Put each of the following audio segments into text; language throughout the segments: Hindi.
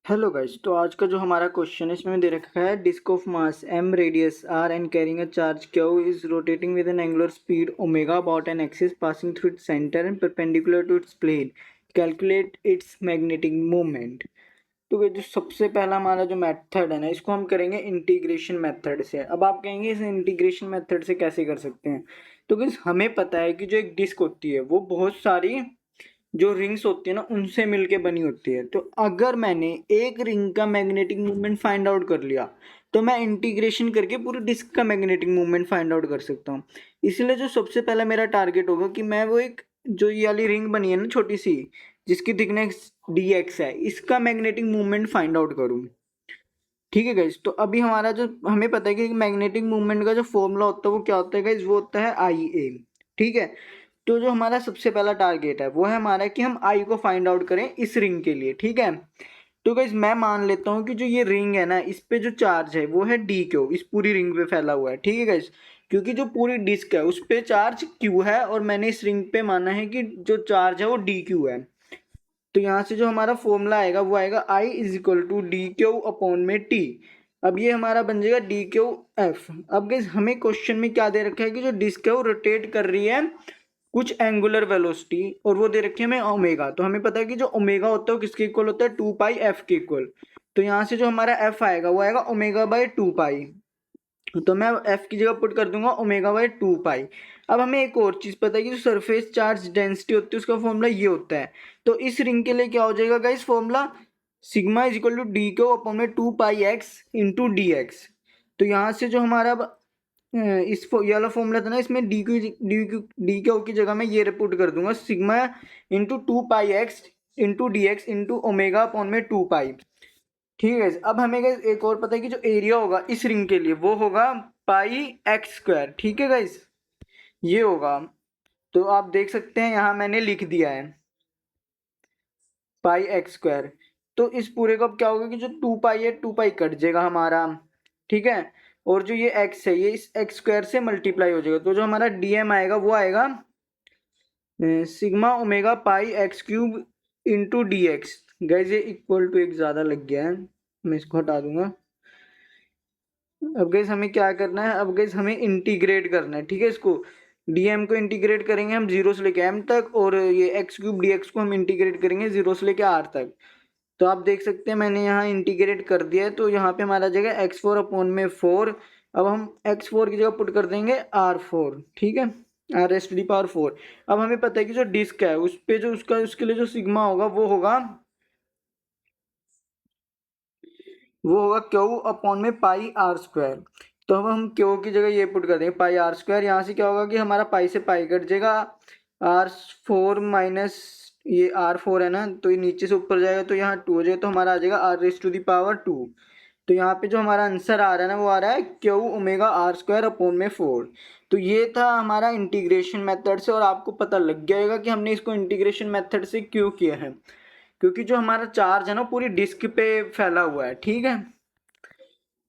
Hello guys. तो आज का जो हमारा क्वेश्चन है इसमें दे रखा है disc of mass m radius r and carrying a charge q is rotating with an angular speed omega about an axis passing through its centre and perpendicular to its plane. Calculate its magnetic moment. तो ये जो सबसे पहला हमारा जो मेथड है ना, इसको हम करेंगे इंटीग्रेशन मेथड से। अब आप कहेंगे इस इंटीग्रेशन मेथड से कैसे कर सकते हैं। तो गाइस हमें पता है कि जो एक डिस्क होती है वो बहुत सारी जो रिंग्स होती है ना उनसे मिलके बनी होती है। तो अगर मैंने एक रिंग का मैग्नेटिक मूवमेंट फाइंड आउट कर लिया तो मैं इंटीग्रेशन करके पूरी डिस्क का मैग्नेटिक मूवमेंट फाइंड आउट कर सकता हूँ। इसलिए जो सबसे पहला मेरा टारगेट होगा कि मैं वो एक जो ये वाली रिंग बनी है ना छोटी सी, जिसकी थिकनेस dx है, इसका मैग्नेटिक मूवमेंट फाइंड आउट करूँ। ठीक है गाइज। तो अभी हमारा जो हमें पता है कि मैग्नेटिक मूवमेंट का जो फॉर्मूला होता है वो क्या होता है गाइज, वो होता है आई ए। ठीक है। तो जो हमारा सबसे पहला टारगेट है वो है हमारा कि हम आई को फाइंड आउट करें इस रिंग के लिए। ठीक है। तो गाइज मैं मान लेता हूँ कि जो ये रिंग है ना, इस पे जो चार्ज है वो है डी क्यू, इस पूरी रिंग पे फैला हुआ है। ठीक है गाइज। क्योंकि जो पूरी डिस्क है उस पे चार्ज क्यू है और मैंने इस रिंग पे माना है कि जो चार्ज है वो डी क्यू है। तो यहाँ से जो हमारा फॉर्मूला आएगा वो आएगा I is equal to d q upon में टी। अब ये हमारा बन जाएगा डी क्यू एफ। अब गाइस हमें क्वेश्चन में क्या दे रखा है कि जो डिस्क है वो रोटेट कर रही है कुछ एंगुलर वेलोसिटी, और वो दे रखी है हमें ओमेगा। तो हमें पता है कि जो ओमेगा होता है वो किसके इक्वल होता है, 2 पाई एफ के इक्वल। तो यहाँ से जो हमारा एफ आएगा वो आएगा ओमेगा बाई 2 पाई। तो मैं एफ की जगह पुट कर दूंगा ओमेगा बाई 2 पाई। अब हमें एक और चीज पता है कि जो सरफेस चार्ज डेंसिटी होती है उसका फॉर्मूला ये होता है। तो इस रिंग के लिए क्या हो जाएगा guys, formula sigma is equal to d q upon में 2 pi x into d x. तो यहाँ से जो हमारा ये वाला फॉर्मूला था ना, इसमें डी क्यू की जगह मैं ये पुट कर दूंगा sigma into 2 pi x into d x into omega upon में 2 पाई। ठीक है। अब हमें गाइस एक और पता है कि जो एरिया होगा इस रिंग के लिए वो होगा पाई एक्स स्क्वायर। ठीक है गाइस, ये होगा। तो आप देख सकते हैं यहाँ मैंने लिख दिया है पाई एक्स स्क्वायर। तो इस पूरे का अब क्या होगा कि जो 2 पाई है 2 पाई कट जाएगा हमारा। ठीक है। और जो ये एक्स है ये इस एक्स स्क्वायर से मल्टीप्लाई हो जाएगा। तो जो हमारा डीएम आएगा वो आएगा sigma omega pi x cube into d x. Guys ये इक्वल टू एक ज़्यादा लग गया है, मैं इसको हटा दूंगा। अब गाइस हमें क्या करना है, अब गाइस हमें इंटीग्रेट करना है। ठीक है। इसको डीएम को इंटीग्रेट करेंगे हम जीरो से लेके एम तक, और ये एक्स क्यूब डीएक्स को हम इंटीग्रेट करेंगे जीरो से लेके आर तक। तो आप देख सकते हैं मैंने यहाँ इंटीग्रेट कर दिया है। तो यहाँ पे हमारा जगह x4 अपॉन में 4। अब हम x4 की जगह पुट कर देंगे r4। ठीक है, r s to the power 4। अब हमें पता है कि जो डिस्क है उस पे जो उसका उसके लिए जो सिग्मा होगा वो होगा क्यू अपॉन में पाई आर स्क्वायर। तो अब हम क्यू की जगह ये पुट कर देंगे पाई आर स्क्वायर। यहाँ से क्या होगा कि हमारा पाई से पाई कट जाएगा, r4 माइनस ये r4 है ना, तो ये नीचे से ऊपर जाएगा तो यहाँ 2 हो जाएगा, तो हमारा आ जाएगा r raise to the power 2। तो यहाँ पे जो हमारा आंसर आ रहा है ना वो आ रहा है q omega r square upon में 4। तो ये था हमारा इंटीग्रेशन मेथड से, और आपको पता लग जाएगा कि हमने इसको इंटीग्रेशन मेथड से क्यों किया है, क्योंकि जो हमारा चार्ज है ना पूरी डिस्क पे फैला हुआ है। ठीक है,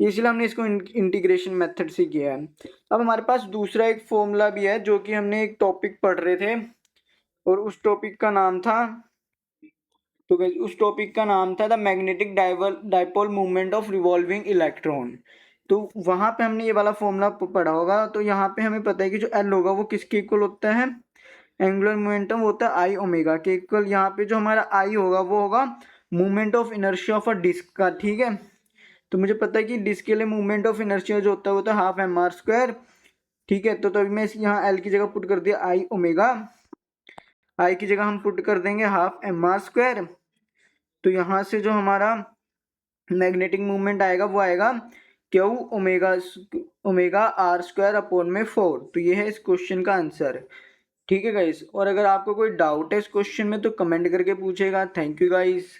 इसलिए हमने इसको इंटीग्रेशन मेथड से किया है। अब हमारे पास दूसरा एक फॉर्मूला भी है जो कि हमने एक टॉपिक पढ़ रहे थे, और उस टॉपिक का नाम था, तो guys, उस टॉपिक का नाम था the magnetic dipole movement of revolving electron. तो वहां पे हमने ये वाला फॉर्मूला पढ़ा होगा। तो यहाँ पे हमें पता है कि जो एल होगा वो किसके इक्वल होता है, एंगुलर मोमेंटम होता है आई ओमेगा के इक्वल। यहाँ पे जो हमारा आई होगा वो होगा movement of inertia of a disc का। ठीक है। तो मुझे पता है कि डिस्क के लिए मूवमेंट ऑफ इनर्शिया जो होता है वो होता है हाफ एम आर स्क्वायर। ठीक है। तो अभी मैं यहाँ एल की जगह पुट कर दिया आई ओमेगा, आई की जगह हम पुट कर देंगे हाफ एम आर स्क्वायर। तो यहाँ से जो हमारा मैग्नेटिक मूवमेंट आएगा वो आएगा q omega omega r square upon में 4। तो ये है इस क्वेश्चन का आंसर। ठीक है गाइस, और अगर आपको कोई डाउट है इस क्वेश्चन में तो कमेंट करके पूछेगा। Thank you guys.